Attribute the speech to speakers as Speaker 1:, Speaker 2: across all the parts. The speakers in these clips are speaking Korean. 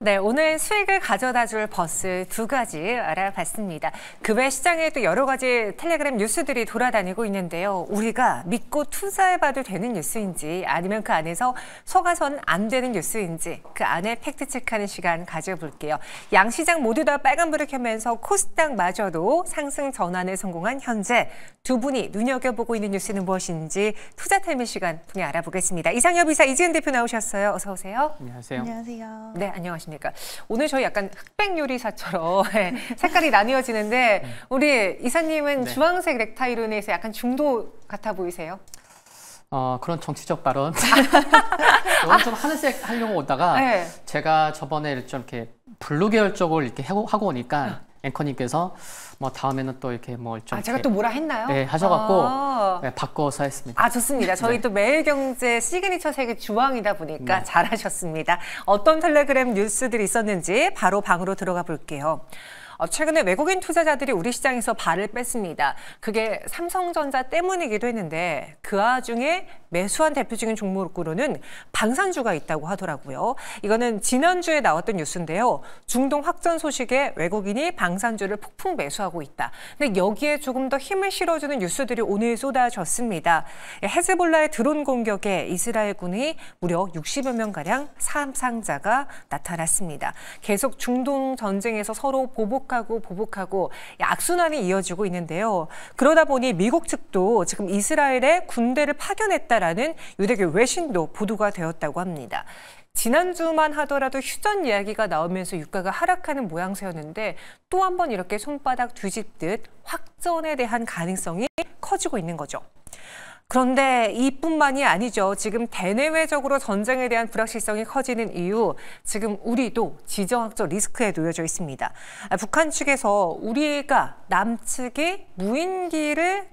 Speaker 1: 네, 오늘 수익을 가져다 줄 버스 두 가지 알아봤습니다. 그 외 시장에도 여러 가지 텔레그램 뉴스들이 돌아다니고 있는데요. 우리가 믿고 투자해봐도 되는 뉴스인지 아니면 그 안에서 속아선 안 되는 뉴스인지 그 안에 팩트체크하는 시간 가져볼게요. 양 시장 모두 다 빨간불을 켜면서 코스닥마저도 상승 전환에 성공한 현재 두 분이 눈여겨보고 있는 뉴스는 무엇인지 투자타임의 시간 통해 알아보겠습니다. 이상엽 이사, 이지은 대표 나오셨어요. 어서 오세요.
Speaker 2: 안녕하세요.
Speaker 3: 안녕하세요.
Speaker 1: 네, 안녕하십니까. 오늘 저희 약간 흑백 요리사처럼 색깔이 나뉘어지는데 우리 이사님은 주황색 넥타이로 인해서 약간 중도 같아 보이세요?
Speaker 2: 그런 정치적 발언. 오늘 좀 하늘색 하려고 오다가 제가 저번에 좀 이렇게 블루 계열 쪽을 이렇게 하고 오니까 앵커님께서 뭐 다음에는 또 이렇게 뭐 좀
Speaker 1: 제가 또 뭐라 했나요?
Speaker 2: 네, 하셔갖고 네, 바꿔서 했습니다.
Speaker 1: 좋습니다. 저희 또 매일경제 시그니처 색이 주황이다 보니까 잘하셨습니다. 어떤 텔레그램 뉴스들이 있었는지 바로 방으로 들어가 볼게요. 최근에 외국인 투자자들이 우리 시장에서 발을 뺐습니다. 그게 삼성전자 때문이기도 했는데 그 와중에 매수한 대표적인 종목으로는 방산주가 있다고 하더라고요. 이거는 지난주에 나왔던 뉴스인데요. 중동 확전 소식에 외국인이 방산주를 폭풍 매수하고 있다. 근데 여기에 조금 더 힘을 실어주는 뉴스들이 오늘 쏟아졌습니다. 헤즈볼라의 드론 공격에 이스라엘군이 무려 60여 명가량 사상자가 나타났습니다. 계속 중동 전쟁에서 서로 보복하고 악순환이 이어지고 있는데요. 그러다 보니 미국 측도 지금 이스라엘에 군대를 파견했다라는 유대교 외신도 보도가 되었다고 합니다. 지난주만 하더라도 휴전 이야기가 나오면서 유가가 하락하는 모양새였는데 또 한 번 이렇게 손바닥 뒤집듯 확전에 대한 가능성이 커지고 있는 거죠. 그런데 이뿐만이 아니죠. 지금 대내외적으로 전쟁에 대한 불확실성이 커지는 이유, 지금 우리도 지정학적 리스크에 놓여져 있습니다. 북한 측에서 우리가 남측이 무인기를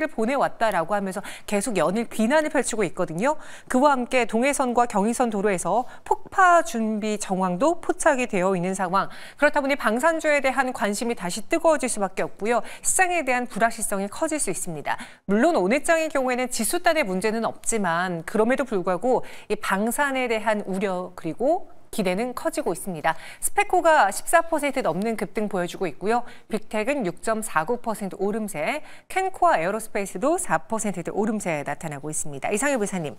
Speaker 1: 보내왔다라고 하면서 계속 연일 비난을 펼치고 있거든요. 그와 함께 동해선과 경의선 도로에서 폭파 준비 정황도 포착이 되어 있는 상황. 그렇다 보니 방산주에 대한 관심이 다시 뜨거워질 수밖에 없고요. 시장에 대한 불확실성이 커질 수 있습니다. 물론 오늘장의 경우에는 지수단의 문제는 없지만 그럼에도 불구하고 이 방산에 대한 우려 그리고 기대는 커지고 있습니다. 스페코가 14% 넘는 급등 보여주고 있고요. 빅텍은 6.49% 오름세, 캔코아 에어로스페이스도 4% 오름세 나타나고 있습니다. 이상엽 이사님,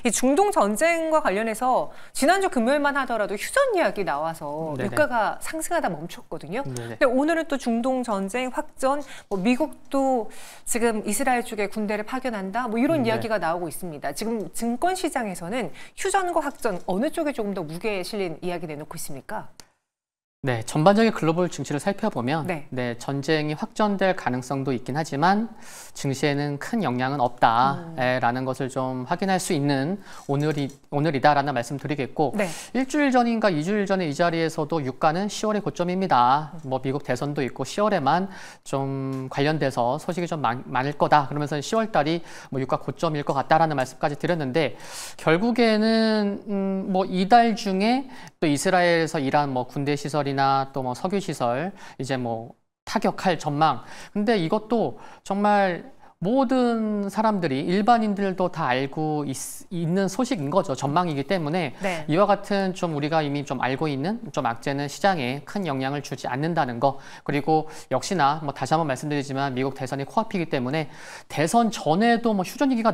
Speaker 1: 이 중동 전쟁과 관련해서 지난주 금요일만 하더라도 휴전 이야기 나와서 유가가 상승하다 멈췄거든요. 근데 오늘은 또 중동 전쟁 확전, 미국도 지금 이스라엘 쪽에 군대를 파견한다, 이런 이야기가 나오고 있습니다. 지금 증권 시장에서는 휴전과 확전 어느 쪽에 조금 더 무게에 실린 이야기 내놓고 있습니까?
Speaker 2: 네, 전반적인 글로벌 증시를 살펴보면 전쟁이 확전될 가능성도 있긴 하지만 증시에는 큰 영향은 없다라는 것을 좀 확인할 수 있는 오늘이다라는 말씀 드리겠고 일주일 전인가 2주일 전에 이 자리에서도 유가는 10월의 고점입니다. 미국 대선도 있고 10월에만 좀 관련돼서 소식이 좀 많을 거다. 그러면서 10월 달이 유가 고점일 것 같다라는 말씀까지 드렸는데 결국에는 이달 중에 또 이스라엘에서 이란 군대 시설이나 또 석유 시설 이제 타격할 전망. 근데 이것도 정말 모든 사람들이 일반인들도 다 알고 있는 소식인 거죠. 전망이기 때문에 이와 같은 좀 우리가 이미 좀 알고 있는 좀 악재는 시장에 큰 영향을 주지 않는다는 거. 그리고 역시나 다시 한번 말씀드리지만 미국 대선이 코앞이기 때문에 대선 전에도 휴전 얘기가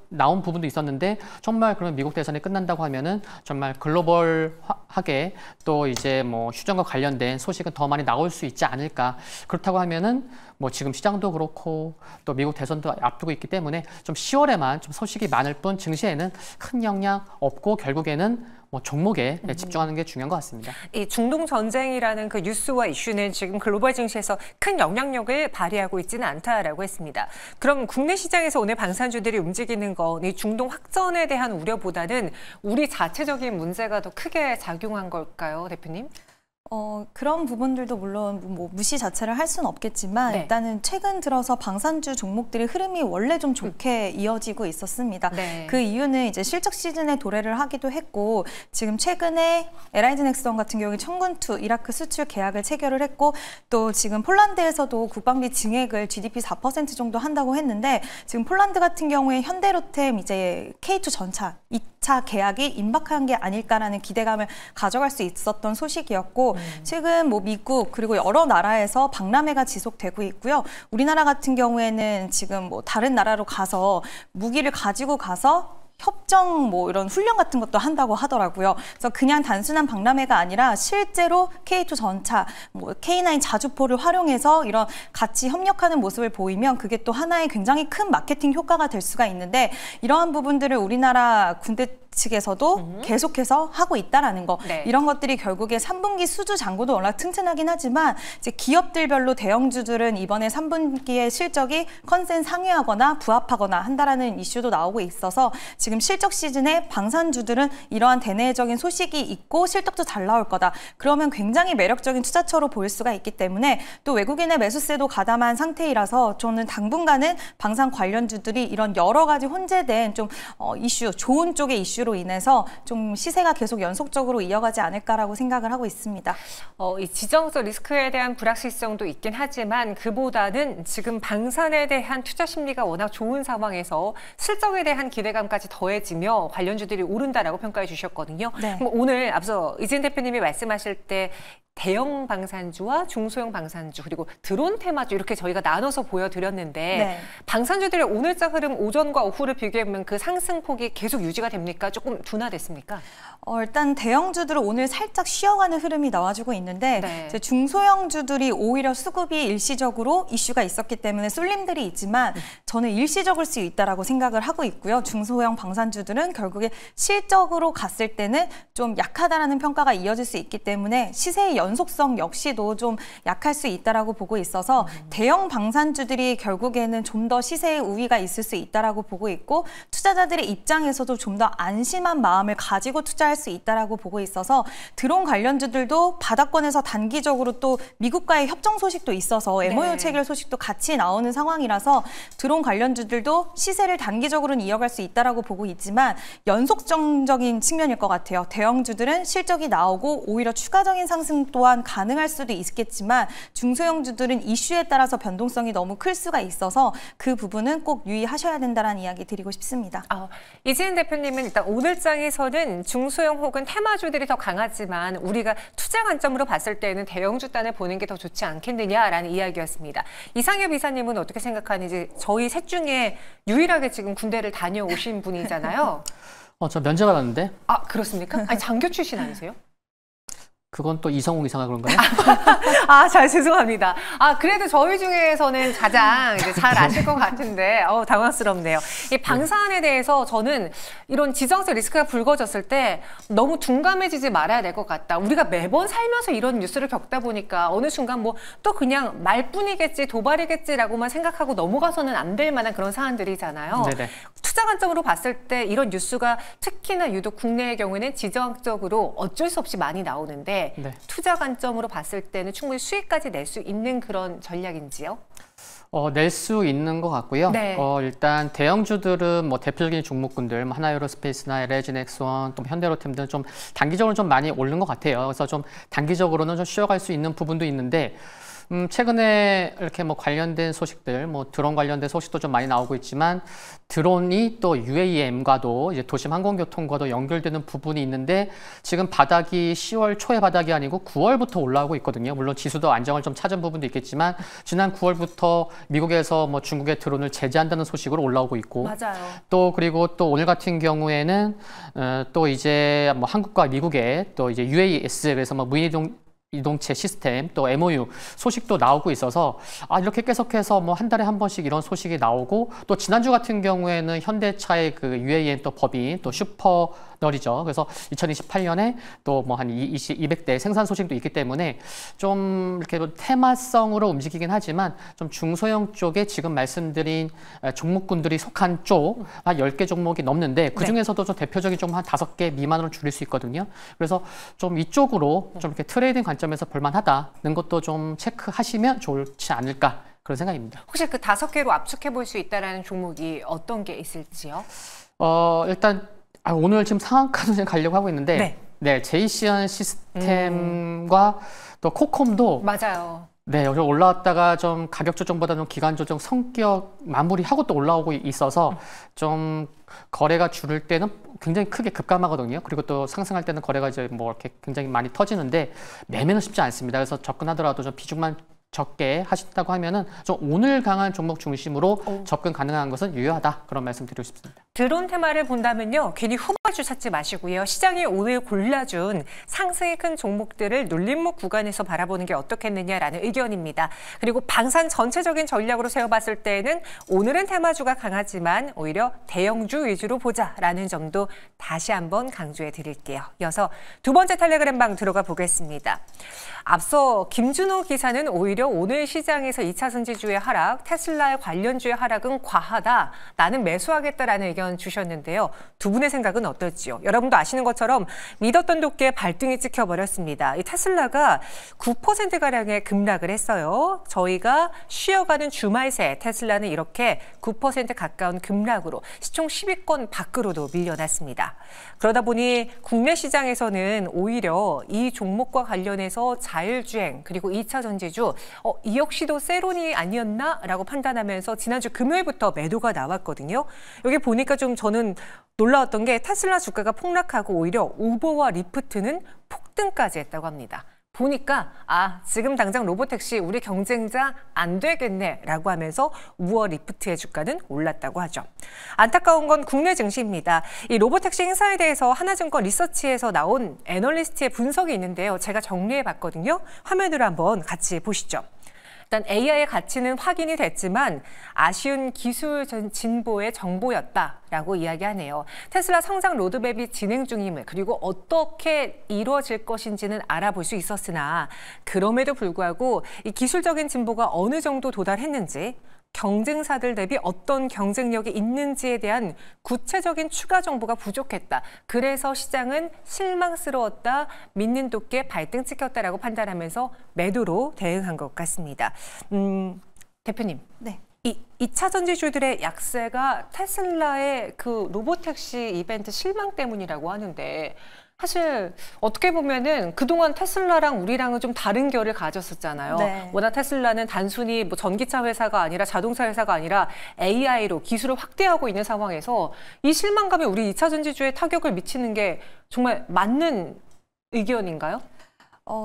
Speaker 2: 나온 부분도 있었는데 정말 그러면 미국 대선이 끝난다고 하면은 정말 글로벌하게 또 이제 휴전과 관련된 소식은 더 많이 나올 수 있지 않을까. 그렇다고 하면은 지금 시장도 그렇고 또 미국 대선도 앞두고 있기 때문에 좀 10월에만 좀 소식이 많을 뿐 증시에는 큰 영향 없고 결국에는 종목에 집중하는 게 중요한 것 같습니다.
Speaker 1: 이 중동 전쟁이라는 그 뉴스와 이슈는 지금 글로벌 증시에서 큰 영향력을 발휘하고 있지는 않다라고 했습니다. 그럼 국내 시장에서 오늘 방산주들이 움직이는 건 이 중동 확전에 대한 우려보다는 우리 자체적인 문제가 더 크게 작용한 걸까요, 대표님?
Speaker 3: 그런 부분들도 물론 뭐 무시 자체를 할 수는 없겠지만
Speaker 1: 네.
Speaker 3: 일단은 최근 들어서 방산주 종목들의 흐름이 원래 좀 좋게 이어지고 있었습니다.
Speaker 1: 네.
Speaker 3: 그 이유는 이제 실적 시즌에 도래를 하기도 했고 지금 최근에 LIG 넥스원 같은 경우에 청군투 이라크 수출 계약을 체결을 했고 또 지금 폴란드에서도 국방비 증액을 GDP 4% 정도 한다고 했는데 지금 폴란드 같은 경우에 현대로템 이제 K2 전차 2차 계약이 임박한 게 아닐까라는 기대감을 가져갈 수 있었던 소식이었고 최근 뭐 미국 그리고 여러 나라에서 박람회가 지속되고 있고요. 우리나라 같은 경우에는 지금 뭐 다른 나라로 가서 무기를 가지고 가서 협정 뭐 이런 훈련 같은 것도 한다고 하더라고요. 그래서 그냥 단순한 박람회가 아니라 실제로 K2 전차, 뭐 K9 자주포를 활용해서 이런 같이 협력하는 모습을 보이면 그게 또 하나의 굉장히 큰 마케팅 효과가 될 수가 있는데 이러한 부분들을 우리나라 군대 측에서도 계속해서 하고 있다라는 거.
Speaker 1: 네.
Speaker 3: 이런 것들이 결국에 3분기 수주 잔고도 워낙 튼튼하긴 하지만 이제 기업들별로 대형주들은 이번에 3분기의 실적이 컨센 상회하거나 부합하거나 한다라는 이슈도 나오고 있어서 지금 실적 시즌에 방산주들은 이러한 대내적인 소식이 있고 실적도 잘 나올 거다. 그러면 굉장히 매력적인 투자처로 보일 수가 있기 때문에 또 외국인의 매수세도 가담한 상태이라서 저는 당분간은 방산 관련주들이 이런 여러 가지 혼재된 좀 이슈, 좋은 쪽의 이슈로 인해서 좀 시세가 계속 연속적으로 이어가지 않을까라고 생각을 하고 있습니다.
Speaker 1: 이 지정서 리스크에 대한 불확실성도 있긴 하지만 그보다는 지금 방산에 대한 투자 심리가 워낙 좋은 상황에서 실적에 대한 기대감까지 더해지며 관련주들이 오른다라고 평가해 주셨거든요.
Speaker 3: 네.
Speaker 1: 그럼 오늘 앞서 이진 대표님이 말씀하실 때 대형 방산주와 중소형 방산주 그리고 드론 테마주 이렇게 저희가 나눠서 보여드렸는데
Speaker 3: 네.
Speaker 1: 방산주들의 오늘자 흐름 오전과 오후를 비교해보면 그 상승폭이 계속 유지가 됩니까? 조금 둔화됐습니까?
Speaker 3: 일단 대형주들은 오늘 살짝 쉬어가는 흐름이 나와주고 있는데
Speaker 1: 네.
Speaker 3: 이제 중소형주들이 오히려 수급이 일시적으로 이슈가 있었기 때문에 쏠림들이 있지만 저는 일시적일 수 있다라고 생각을 하고 있고요. 중소형 방산주들은 결국에 실적으로 갔을 때는 좀 약하다라는 평가가 이어질 수 있기 때문에 시세의 연속성 역시도 좀 약할 수 있다라고 보고 있어서 대형 방산주들이 결국에는 좀 더 시세의 우위가 있을 수 있다라고 보고 있고 투자자들의 입장에서도 좀 더 안심한 마음을 가지고 투자할 수 있다라고 보고 있어서 드론 관련주들도 바닥권에서 단기적으로 또 미국과의 협정 소식도 있어서 MOU
Speaker 1: 네.
Speaker 3: 체결 소식도 같이 나오는 상황이라서 드론 관련주들도 시세를 단기적으로는 이어갈 수 있다라고 보고 있지만 연속적인 측면일 것 같아요. 대형주들은 실적이 나오고 오히려 추가적인 상승 또한 가능할 수도 있겠지만 중소형주들은 이슈에 따라서 변동성이 너무 클 수가 있어서 그 부분은 꼭 유의하셔야 된다는 이야기 드리고 싶습니다.
Speaker 1: 이지은 대표님은 일단 오늘장에서는 중소형 혹은 테마주들이 더 강하지만 우리가 투자 관점으로 봤을 때는 대형주 단을 보는 게 더 좋지 않겠느냐라는 이야기였습니다. 이상엽 이사님은 어떻게 생각하는지 저희 셋 중에 유일하게 지금 군대를 다녀오신 분이잖아요.
Speaker 2: 저 면접 받았는데.
Speaker 1: 그렇습니까? 아니 장교 출신 아니세요?
Speaker 2: 그건 또 이성웅 이사가 그런가요?
Speaker 1: 잘 죄송합니다. 그래도 저희 중에서는 가장 이제 잘 아실 것 같은데, 당황스럽네요. 이 방산에 대해서 저는 이런 지정세 리스크가 불거졌을 때 너무 둔감해지지 말아야 될 것 같다. 우리가 매번 살면서 이런 뉴스를 겪다 보니까 어느 순간 뭐 또 그냥 말뿐이겠지, 도발이겠지라고만 생각하고 넘어가서는 안 될 만한 그런 사안들이잖아요.
Speaker 2: 네네.
Speaker 1: 투자 관점으로 봤을 때 이런 뉴스가 특히나 유독 국내의 경우에는 지정학적으로 어쩔 수 없이 많이 나오는데
Speaker 2: 네.
Speaker 1: 투자 관점으로 봤을 때는 충분히 수익까지 낼 수 있는 그런 전략인지요?
Speaker 2: 낼 수 있는 것 같고요.
Speaker 1: 네.
Speaker 2: 일단 대형주들은 뭐 대표적인 종목군들, 뭐 하나에어로스페이스나 LIG 넥스원, 또 현대로템 등 좀 단기적으로 좀 많이 오른 것 같아요. 그래서 좀 단기적으로는 좀 쉬어갈 수 있는 부분도 있는데 최근에 이렇게 뭐 관련된 소식들, 뭐 드론 관련된 소식도 좀 많이 나오고 있지만 드론이 또 UAM과도 이제 도심 항공교통과도 연결되는 부분이 있는데 지금 바닥이 10월 초의 바닥이 아니고 9월부터 올라오고 있거든요. 물론 지수도 안정을 좀 찾은 부분도 있겠지만 지난 9월부터 미국에서 뭐 중국의 드론을 제재한다는 소식으로 올라오고 있고
Speaker 1: 맞아요.
Speaker 2: 또 그리고 또 오늘 같은 경우에는 또 이제 뭐 한국과 미국의 또 이제 UAS 그래서 뭐 무인이동체 시스템 또 MOU 소식도 나오고 있어서 이렇게 계속해서 뭐 한 달에 한 번씩 이런 소식이 나오고 또 지난주 같은 경우에는 현대차의 그 UAM 또 법인 또 슈퍼 열이죠. 그래서 2028년에 또 뭐 한 200대 생산 소식도 있기 때문에 좀 이렇게 테마성으로 움직이긴 하지만 좀 중소형 쪽에 지금 말씀드린 종목군들이 속한 쪽 한 10개 종목이 넘는데 그중에서도 좀 대표적인 좀 한 5개 미만으로 줄일 수 있거든요. 그래서 좀 이쪽으로 좀 이렇게 트레이딩 관점에서 볼만하다는 것도 좀 체크하시면 좋지 않을까 그런 생각입니다.
Speaker 1: 혹시 그 5개로 압축해 볼 수 있다라는 종목이 어떤 게 있을지요?
Speaker 2: 일단 오늘 지금 상한가도 지금 가려고 하고 있는데 네, 제이시언 시스템과 또 코콤도
Speaker 1: 맞아요.
Speaker 2: 네, 여기 올라왔다가 좀 가격 조정보다 좀 기간 조정 성격 마무리하고 또 올라오고 있어서 좀 거래가 줄을 때는 굉장히 크게 급감하거든요. 그리고 또 상승할 때는 거래가 이제 뭐 이렇게 굉장히 많이 터지는데 매매는 쉽지 않습니다. 그래서 접근하더라도 좀 비중만 적게 하신다고 하면은 좀 오늘 강한 종목 중심으로 접근 가능한 것은 유효하다 그런 말씀 드리고 싶습니다.
Speaker 1: 드론 테마를 본다면요. 괜히 후발주 찾지 마시고요. 시장이 오늘 골라준 상승이 큰 종목들을 눌림목 구간에서 바라보는 게 어떻겠느냐라는 의견입니다. 그리고 방산 전체적인 전략으로 세워봤을 때는 오늘은 테마주가 강하지만 오히려 대형주 위주로 보자라는 점도 다시 한번 강조해 드릴게요. 이어서 두 번째 텔레그램 방 들어가 보겠습니다. 앞서 김준호 기사는 오히려 오늘 시장에서 2차 전지주의 하락, 테슬라의 관련주의 하락은 과하다. 나는 매수하겠다라는 의견 주셨는데요. 두 분의 생각은 어떨지요? 여러분도 아시는 것처럼 믿었던 도끼에 발등이 찍혀버렸습니다. 이 테슬라가 9%가량의 급락을 했어요. 저희가 쉬어가는 주말 새 테슬라는 이렇게 9% 가까운 급락으로 시총 10위권 밖으로도 밀려났습니다. 그러다 보니 국내 시장에서는 오히려 이 종목과 관련해서 자율주행 그리고 2차 전지주 이 역시도 세론이 아니었나라고 판단하면서 지난주 금요일부터 매도가 나왔거든요. 여기 보니까 좀 저는 놀라웠던 게 테슬라 주가가 폭락하고 오히려 우버와 리프트는 폭등까지 했다고 합니다. 보니까 지금 당장 로보택시 우리 경쟁자 안 되겠네라고 하면서 우버 리프트의 주가는 올랐다고 하죠. 안타까운 건 국내 증시입니다. 이 로보택시 행사에 대해서 하나증권 리서치에서 나온 애널리스트의 분석이 있는데요. 제가 정리해봤거든요. 화면으로 한번 같이 보시죠. 일단 AI의 가치는 확인이 됐지만 아쉬운 기술 진보의 정보였다라고 이야기하네요. 테슬라 성장 로드맵이 진행 중임을 그리고 어떻게 이루어질 것인지는 알아볼 수 있었으나 그럼에도 불구하고 이 기술적인 진보가 어느 정도 도달했는지 경쟁사들 대비 어떤 경쟁력이 있는지에 대한 구체적인 추가 정보가 부족했다. 그래서 시장은 실망스러웠다. 믿는 도끼에 발등 찍혔다라고 판단하면서 매도로 대응한 것 같습니다. 대표님.
Speaker 3: 네.
Speaker 1: 이 2차 전지주들의 약세가 테슬라의 그 로보택시 이벤트 실망 때문이라고 하는데 사실 어떻게 보면은 그동안 테슬라랑 우리랑은 좀 다른 결을 가졌었잖아요.
Speaker 3: 네.
Speaker 1: 워낙 테슬라는 단순히 뭐 전기차 회사가 아니라 자동차 회사가 아니라 AI로 기술을 확대하고 있는 상황에서 이 실망감이 우리 2차 전지주에 타격을 미치는 게 정말 맞는 의견인가요?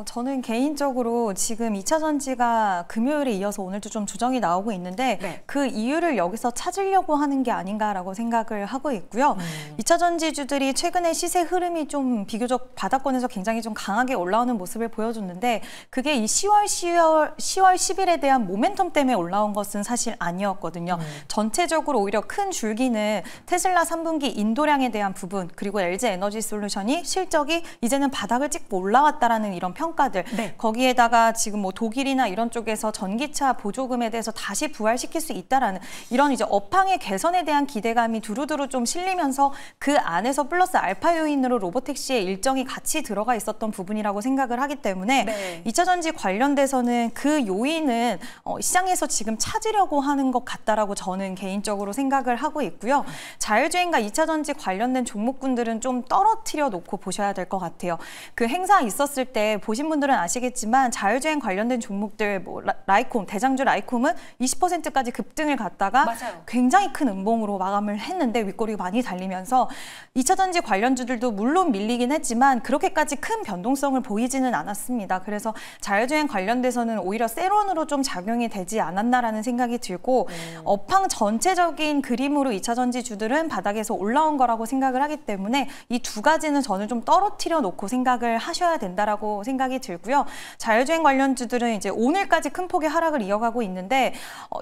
Speaker 3: 저는 개인적으로 지금 2차 전지가 금요일에 이어서 오늘도 좀 조정이 나오고 있는데 그 이유를 여기서 찾으려고 하는 게 아닌가라고 생각을 하고 있고요. 2차 전지주들이 최근에 시세 흐름이 좀 비교적 바닥권에서 굉장히 좀 강하게 올라오는 모습을 보여줬는데 그게 이 10월 10일에 대한 모멘텀 때문에 올라온 것은 사실 아니었거든요. 전체적으로 오히려 큰 줄기는 테슬라 3분기 인도량에 대한 부분 그리고 LG 에너지 솔루션이 실적이 이제는 바닥을 찍고 올라왔다라는 이런 평가들 거기에다가 지금 뭐 독일이나 이런 쪽에서 전기차 보조금에 대해서 다시 부활시킬 수 있다라는 이런 이제 업황의 개선에 대한 기대감이 두루두루 좀 실리면서 그 안에서 플러스 알파 요인으로 로보택시의 일정이 같이 들어가 있었던 부분이라고 생각을 하기 때문에 2차 전지 관련돼서는 그 요인은 시장에서 지금 찾으려고 하는 것 같다라고 저는 개인적으로 생각을 하고 있고요. 자율주행과 2차 전지 관련된 종목군들은 좀 떨어뜨려 놓고 보셔야 될 것 같아요. 그 행사 있었을 때 보신 분들은 아시겠지만 자율주행 관련된 종목들 뭐 라이콤, 대장주 라이콤은 20%까지 급등을 갔다가 굉장히 큰 음봉으로 마감을 했는데 윗꼬리가 많이 달리면서 2차 전지 관련주들도 물론 밀리긴 했지만 그렇게까지 큰 변동성을 보이지는 않았습니다. 그래서 자율주행 관련돼서는 오히려 세론으로 좀 작용이 되지 않았나라는 생각이 들고 업황 전체적인 그림으로 2차 전지주들은 바닥에서 올라온 거라고 생각을 하기 때문에 이 두 가지는 저는 좀 떨어뜨려 놓고 생각을 하셔야 된다라고 생각이 들고요. 자율주행 관련주들은 이제 오늘까지 큰 폭의 하락을 이어가고 있는데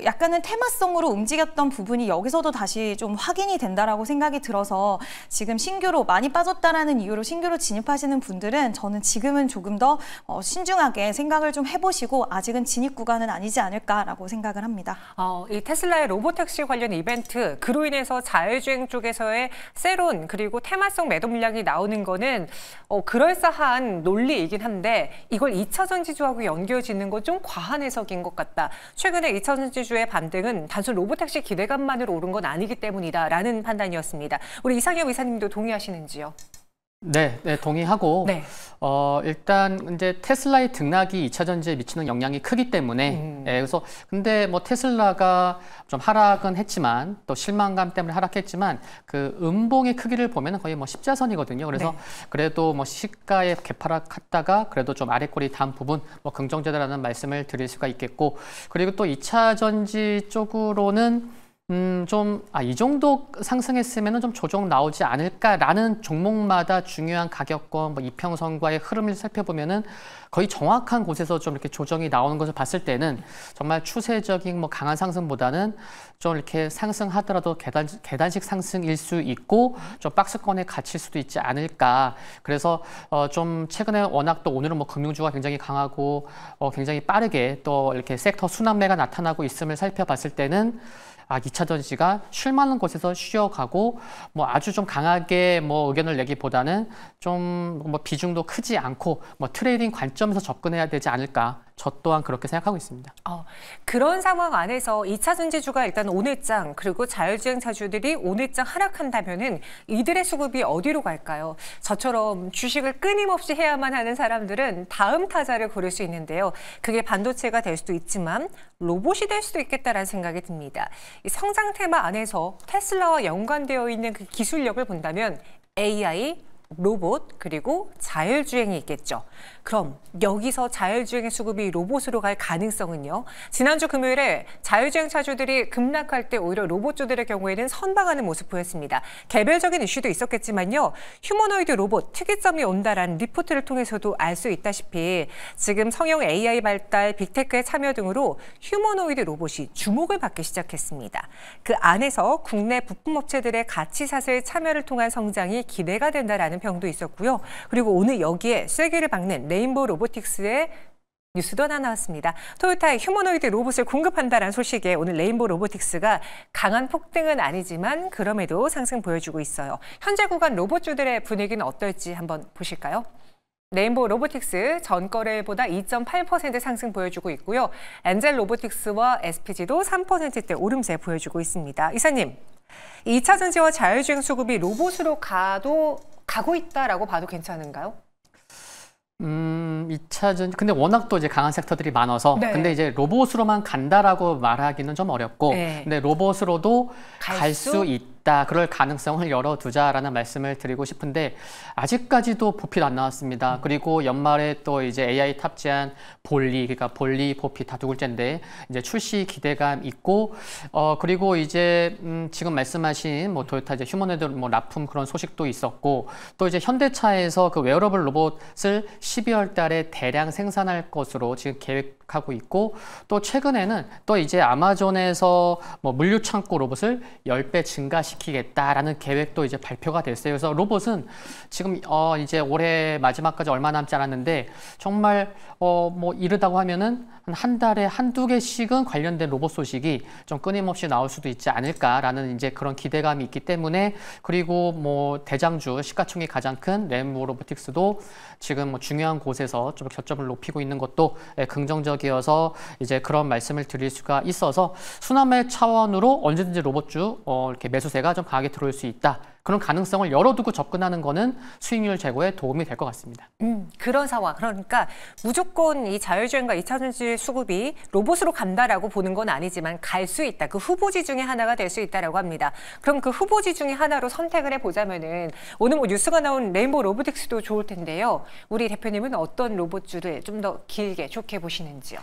Speaker 3: 약간은 테마성으로 움직였던 부분이 여기서도 다시 좀 확인이 된다라고 생각이 들어서 지금 신규로 많이 빠졌다라는 이유로 신규로 진입하시는 분들은 저는 지금은 조금 더 신중하게 생각을 좀 해보시고 아직은 진입 구간은 아니지 않을까라고 생각을 합니다.
Speaker 1: 이 테슬라의 로보택시 관련 이벤트, 그로 인해서 자율주행 쪽에서의 세론 그리고 테마성 매도 물량이 나오는 거는 그럴싸한 논리이긴 한데 이걸 2차 전지주하고 연결짓는 건 좀 과한 해석인 것 같다. 최근에 2차 전지주의 반등은 단순 로보택시 기대감만으로 오른 건 아니기 때문이다라는 판단이었습니다. 우리 이상엽 이사님도 동의하시는지요?
Speaker 2: 네, 동의하고
Speaker 1: 네.
Speaker 2: 일단 이제 테슬라의 등락이 2차 전지에 미치는 영향이 크기 때문에 그래서 근데 뭐 테슬라가 좀 하락은 했지만 또 실망감 때문에 하락했지만 그 음봉의 크기를 보면 거의 뭐 십자선이거든요. 그래서
Speaker 1: 네.
Speaker 2: 그래도 뭐 시가에 개파락했다가 그래도 좀 아래꼬리 단 부분 뭐 긍정적이라는 말씀을 드릴 수가 있겠고, 그리고 또 2차 전지 쪽으로는 이 정도 상승했으면 좀 조정 나오지 않을까라는 종목마다 중요한 가격권, 뭐 이평선과의 흐름을 살펴보면은 거의 정확한 곳에서 좀 이렇게 조정이 나오는 것을 봤을 때는 정말 추세적인 뭐 강한 상승보다는 좀 이렇게 상승하더라도 계단식 상승일 수 있고 좀 박스권에 갇힐 수도 있지 않을까. 그래서 좀 최근에 워낙 또 오늘은 뭐 금융주가 굉장히 강하고 굉장히 빠르게 또 이렇게 섹터 순환매가 나타나고 있음을 살펴봤을 때는 2차 전지가 쉴 만한 곳에서 쉬어가고 뭐 아주 좀 강하게 뭐 의견을 내기보다는 좀 뭐 비중도 크지 않고 뭐 트레이딩 관점에서 접근해야 되지 않을까. 저 또한 그렇게 생각하고 있습니다.
Speaker 1: 그런 상황 안에서 2차 전지주가 일단 오늘장 그리고 자율주행 차주들이 오늘장 하락한다면은 이들의 수급이 어디로 갈까요? 저처럼 주식을 끊임없이 해야만 하는 사람들은 다음 타자를 고를 수 있는데요. 그게 반도체가 될 수도 있지만 로봇이 될 수도 있겠다라는 생각이 듭니다. 이 성장 테마 안에서 테슬라와 연관되어 있는 그 기술력을 본다면 AI, 로봇 그리고 자율주행이 있겠죠. 그럼 여기서 자율주행의 수급이 로봇으로 갈 가능성은요? 지난주 금요일에 자율주행 차주들이 급락할 때 오히려 로봇주들의 경우에는 선방하는 모습 보였습니다. 개별적인 이슈도 있었겠지만요. 휴머노이드 로봇 특이점이 온다라는 리포트를 통해서도 알 수 있다시피 지금 성형 AI 발달, 빅테크의 참여 등으로 휴머노이드 로봇이 주목을 받기 시작했습니다. 그 안에서 국내 부품업체들의 가치사슬 참여를 통한 성장이 기대가 된다라는 평도 있었고요. 그리고 오늘 여기에 쐐기를 박는 레인보우 로보틱스의 뉴스도 하나 나왔습니다. 토요타의 휴머노이드 로봇을 공급한다는 소식에 오늘 레인보우 로보틱스가 강한 폭등은 아니지만 그럼에도 상승 보여주고 있어요. 현재 구간 로봇주들의 분위기는 어떨지 한번 보실까요? 레인보우 로보틱스 전거래보다 2.8% 상승 보여주고 있고요. 엔젤 로보틱스와 SPG도 3%대 오름세 보여주고 있습니다. 이사님, 2차 전지와 자율주행 수급이 로봇으로 가고 있다라고 봐도 괜찮은가요?
Speaker 2: 2차 전지 근데 워낙 또 이제 강한 섹터들이 많아서
Speaker 1: 네.
Speaker 2: 근데 이제 로봇으로만 간다라고 말하기는 좀 어렵고
Speaker 1: 네.
Speaker 2: 근데 로봇으로도 갈 수 있다. 그럴 가능성을 열어두자라는 말씀을 드리고 싶은데 아직까지도 보필 안 나왔습니다. 그리고 연말에 또 이제 AI 탑재한 볼리, 그러니까 볼리, 보필 다 두 글자인데 이제 출시 기대감 있고 그리고 이제 지금 말씀하신 뭐 토요타 이제 휴머노이드 뭐 납품 그런 소식도 있었고 또 이제 현대차에서 그 웨어러블 로봇을 12월 달에 대량 생산할 것으로 지금 계획하고 있고 또 최근에는 또 이제 아마존에서 뭐 물류 창고 로봇을 10배 증가시키겠다라는 계획도 이제 발표가 됐어요. 그래서 로봇은 지금 이제 올해 마지막까지 얼마 남지 않았는데 정말 뭐 이르다고 하면은 한 달에 한두 개씩은 관련된 로봇 소식이 좀 끊임없이 나올 수도 있지 않을까라는 이제 그런 기대감이 있기 때문에 그리고 뭐 대장주 시가총액이 가장 큰 레인보우 로보틱스도 지금 뭐 중요한 곳에서 좀 저점을 높이고 있는 것도 긍정적이어서 이제 그런 말씀을 드릴 수가 있어서 순환매 차원으로 언제든지 로봇주 이렇게 매수세가 좀 강하게 들어올 수 있다. 그런 가능성을 열어두고 접근하는 거는 수익률 제고에 도움이 될 것 같습니다.
Speaker 1: 그런 상황. 그러니까 무조건 이 자율주행과 2차 전지 수급이 로봇으로 간다라고 보는 건 아니지만 갈 수 있다. 그 후보지 중에 하나가 될 수 있다라고 합니다. 그럼 그 후보지 중에 하나로 선택을 해보자면은 오늘 뭐 뉴스가 나온 레인보우 로보틱스도 좋을 텐데요. 우리 대표님은 어떤 로봇주를 좀 더 길게 좋게 보시는지요?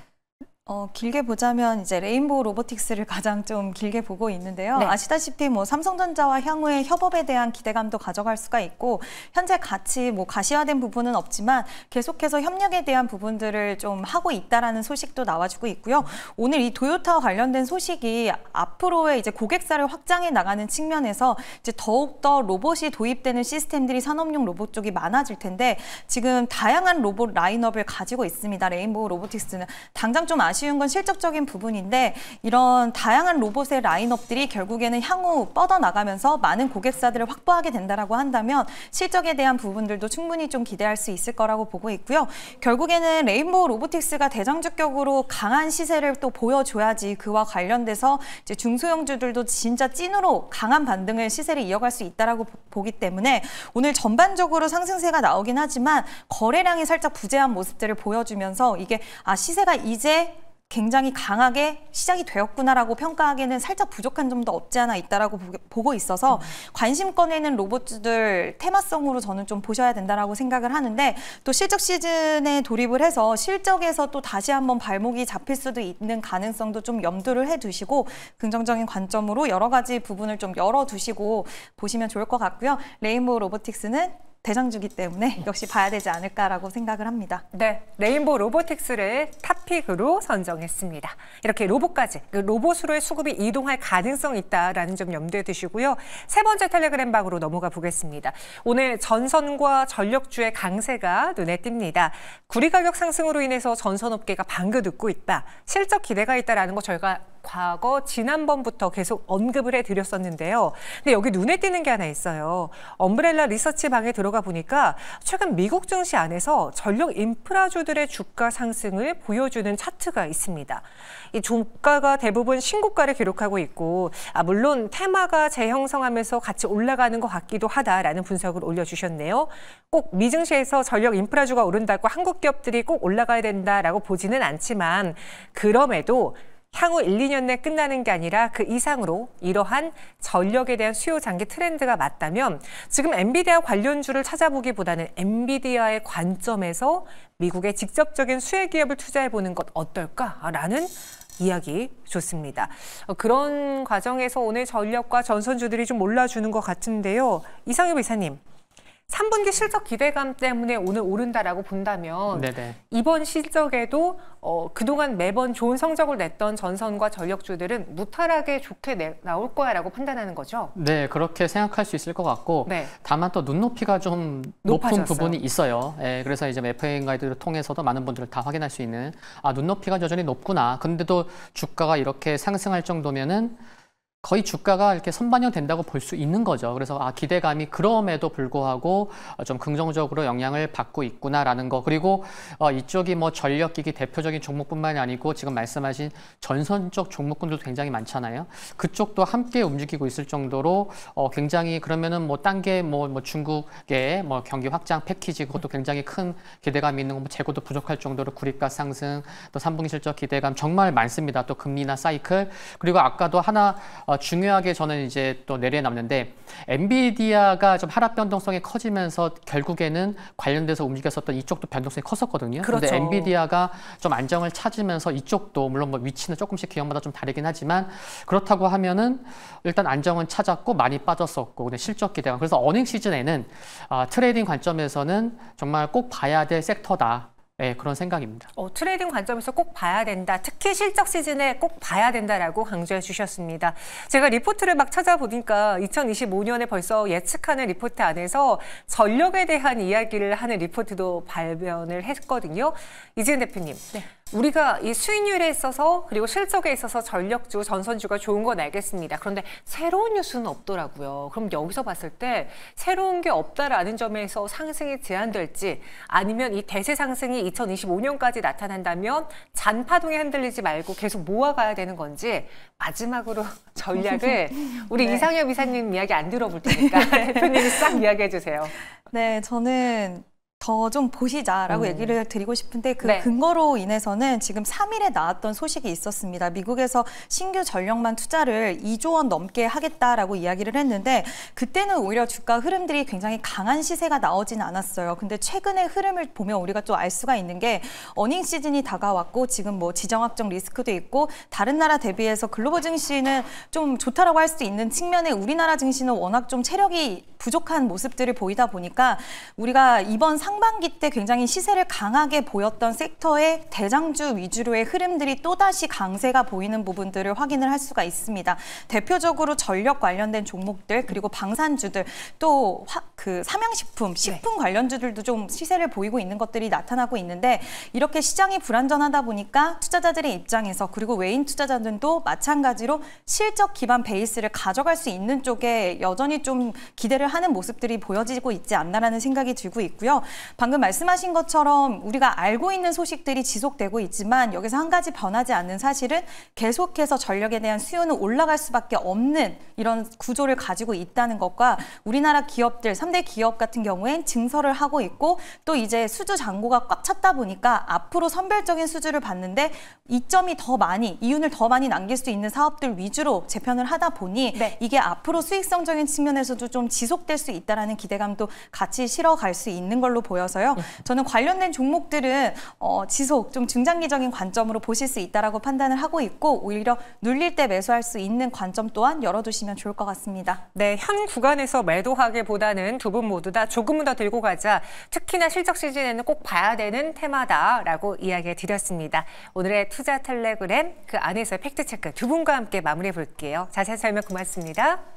Speaker 3: 길게 보자면 이제 레인보우 로보틱스를 가장 좀 길게 보고 있는데요.
Speaker 1: 네.
Speaker 3: 아시다시피 뭐 삼성전자와 향후의 협업에 대한 기대감도 가져갈 수가 있고 현재 같이 뭐 가시화된 부분은 없지만 계속해서 협력에 대한 부분들을 좀 하고 있다라는 소식도 나와주고 있고요. 오늘 이 도요타와 관련된 소식이 앞으로의 이제 고객사를 확장해 나가는 측면에서 이제 더욱더 로봇이 도입되는 시스템들이 산업용 로봇 쪽이 많아질 텐데 지금 다양한 로봇 라인업을 가지고 있습니다. 레인보우 로보틱스는 당장 좀 아쉬운 건 실적적인 부분인데 이런 다양한 로봇의 라인업들이 결국에는 향후 뻗어나가면서 많은 고객사들을 확보하게 된다라고 한다면 실적에 대한 부분들도 충분히 좀 기대할 수 있을 거라고 보고 있고요. 결국에는 레인보우 로보틱스가 대장주격으로 강한 시세를 또 보여줘야지 그와 관련돼서 이제 중소형주들도 진짜 찐으로 강한 반등을 시세를 이어갈 수 있다라고 보기 때문에 오늘 전반적으로 상승세가 나오긴 하지만 거래량이 살짝 부재한 모습들을 보여주면서 이게 시세가 이제 굉장히 강하게 시작이 되었구나라고 평가하기에는 살짝 부족한 점도 없지 않아 있다라고 보고 있어서 관심권에 있는 로봇주들 테마성으로 저는 좀 보셔야 된다라고 생각을 하는데 또 실적 시즌에 돌입을 해서 실적에서 또 다시 한번 발목이 잡힐 수도 있는 가능성도 좀 염두를 해두시고 긍정적인 관점으로 여러 가지 부분을 좀 열어두시고 보시면 좋을 것 같고요. 레인보우 로보틱스는 대장주기 때문에 역시 봐야 되지 않을까라고 생각을 합니다.
Speaker 1: 네, 레인보우 로보틱스를 탑픽으로 선정했습니다. 이렇게 로봇까지, 로봇으로의 수급이 이동할 가능성이 있다라는 점 염두에 두시고요. 세 번째 텔레그램 방으로 넘어가 보겠습니다. 오늘 전선과 전력주의 강세가 눈에 띕니다. 구리 가격 상승으로 인해서 전선업계가 방긋 웃고 있다. 실적 기대가 있다라는 거 저희가 지난번부터 계속 언급을 해드렸었는데요. 근데 여기 눈에 띄는 게 하나 있어요. 엄브렐라 리서치 방에 들어가 보니까 최근 미국 증시 안에서 전력 인프라주들의 주가 상승을 보여주는 차트가 있습니다. 이 주가가 대부분 신고가를 기록하고 있고 물론 테마가 재형성하면서 같이 올라가는 것 같기도 하다라는 분석을 올려주셨네요. 꼭 미증시에서 전력 인프라주가 오른다고 한국 기업들이 꼭 올라가야 된다라고 보지는 않지만 그럼에도 향후 1, 2년 내 끝나는 게 아니라 그 이상으로 이러한 전력에 대한 수요 장기 트렌드가 맞다면 지금 엔비디아 관련주를 찾아보기보다는 엔비디아의 관점에서 미국의 직접적인 수혜 기업을 투자해보는 것 어떨까라는 이야기 좋습니다. 그런 과정에서 오늘 전력과 전선주들이 좀 올라주는 것 같은데요. 이상엽 이사님. 3분기 실적 기대감 때문에 오늘 오른다라고 본다면
Speaker 2: 네네.
Speaker 1: 이번 실적에도 그동안 매번 좋은 성적을 냈던 전선과 전력주들은 무탈하게 좋게 나올 거야라고 판단하는 거죠?
Speaker 2: 네, 그렇게 생각할 수 있을 것 같고
Speaker 1: 네.
Speaker 2: 다만 또 눈높이가 좀
Speaker 1: 높아졌어요.
Speaker 2: 높은 부분이 있어요. 예, 그래서 이제 FA 가이드를 통해서도 많은 분들을 다 확인할 수 있는 눈높이가 여전히 높구나. 근데도 주가가 이렇게 상승할 정도면은 거의 주가가 이렇게 선반영된다고 볼 수 있는 거죠. 그래서 기대감이 그럼에도 불구하고 좀 긍정적으로 영향을 받고 있구나라는 거. 그리고 이쪽이 뭐 전력기기 대표적인 종목뿐만이 아니고 지금 말씀하신 전선 쪽 종목군들도 굉장히 많잖아요. 그쪽도 함께 움직이고 있을 정도로 굉장히 그러면은 뭐 딴 게 뭐 중국의 뭐 경기 확장 패키지 그것도 굉장히 큰 기대감이 있는 거 뭐 재고도 부족할 정도로 구리가 상승 또 3분기 실적 기대감 정말 많습니다. 또 금리나 사이클 그리고 아까도 하나 중요하게 저는 이제 또 내려놨는데 엔비디아가 좀 하락 변동성이 커지면서 결국에는 관련돼서 움직였었던 이쪽도 변동성이 컸었거든요.
Speaker 1: 그렇죠.
Speaker 2: 근데 엔비디아가 좀 안정을 찾으면서 이쪽도 물론 뭐 위치는 조금씩 기업마다 좀 다르긴 하지만 그렇다고 하면은 일단 안정은 찾았고 많이 빠졌었고 근데 실적 기대감 그래서 어닝 시즌에는 트레이딩 관점에서는 정말 꼭 봐야 될 섹터다. 네, 그런 생각입니다.
Speaker 1: 트레이딩 관점에서 꼭 봐야 된다. 특히 실적 시즌에 꼭 봐야 된다라고 강조해 주셨습니다. 제가 리포트를 막 찾아보니까 2025년에 벌써 예측하는 리포트 안에서 전력에 대한 이야기를 하는 리포트도 발견을 했거든요. 이지은 대표님. 네. 우리가 이 수익률에 있어서 그리고 실적에 있어서 전력주, 전선주가 좋은 건 알겠습니다. 그런데 새로운 뉴스는 없더라고요. 그럼 여기서 봤을 때 새로운 게 없다라는 점에서 상승이 제한될지 아니면 이 대세 상승이 2025년까지 나타난다면 잔파동에 흔들리지 말고 계속 모아가야 되는 건지 마지막으로 전략을 우리
Speaker 3: 네.
Speaker 1: 이상엽 이사님 이야기 안 들어볼 테니까 대표님이 싹 이야기해 주세요.
Speaker 3: 네, 저는 더 좀 보시자라고 얘기를 드리고 싶은데 그
Speaker 1: 네.
Speaker 3: 근거로 인해서는 지금 3일에 나왔던 소식이 있었습니다. 미국에서 신규 전력만 투자를 2조 원 넘게 하겠다라고 이야기를 했는데 그때는 오히려 주가 흐름들이 굉장히 강한 시세가 나오진 않았어요. 근데 최근의 흐름을 보면 우리가 좀 알 수가 있는 게 어닝 시즌이 다가왔고 지금 뭐 지정학적 리스크도 있고 다른 나라 대비해서 글로벌 증시는 좀 좋다라고 할 수 있는 측면에 우리나라 증시는 워낙 좀 체력이 부족한 모습들을 보이다 보니까 우리가 이번 상반기 때 굉장히 시세를 강하게 보였던 섹터의 대장주 위주로의 흐름들이 또다시 강세가 보이는 부분들을 확인을 할 수가 있습니다. 대표적으로 전력 관련된 종목들 그리고 방산주들 또 그 삼양식품, 식품 관련주들도 좀 시세를 보이고 있는 것들이 나타나고 있는데 이렇게 시장이 불안전하다 보니까 투자자들의 입장에서 그리고 외인 투자자들도 마찬가지로 실적 기반 베이스를 가져갈 수 있는 쪽에 여전히 좀 기대를 하는 모습들이 보여지고 있지 않나라는 생각이 들고 있고요. 방금 말씀하신 것처럼 우리가 알고 있는 소식들이 지속되고 있지만 여기서 한 가지 변하지 않는 사실은 계속해서 전력에 대한 수요는 올라갈 수밖에 없는 이런 구조를 가지고 있다는 것과 우리나라 기업들, 3대 기업 같은 경우엔 증설을 하고 있고 또 이제 수주 잔고가 꽉 찼다 보니까 앞으로 선별적인 수주를 받는데 이점이 더 많이, 이윤을 더 많이 남길 수 있는 사업들 위주로 재편을 하다 보니 이게 앞으로 수익성적인 측면에서도 좀 지속될 수 있다라는 기대감도 같이 실어갈 수 있는 걸로 보여서요. 저는 관련된 종목들은 지속, 좀 중장기적인 관점으로 보실 수 있다라고 판단을 하고 있고 오히려 눌릴 때 매수할 수 있는 관점 또한 열어두시면 좋을 것 같습니다.
Speaker 1: 네, 현 구간에서 매도하기보다는 두 분 모두 다 조금은 더 들고 가자. 특히나 실적 시즌에는 꼭 봐야 되는 테마다라고 이야기 드렸습니다. 오늘의 투자 텔레그램 그 안에서의 팩트체크 두 분과 함께 마무리해 볼게요. 자세한 설명 고맙습니다.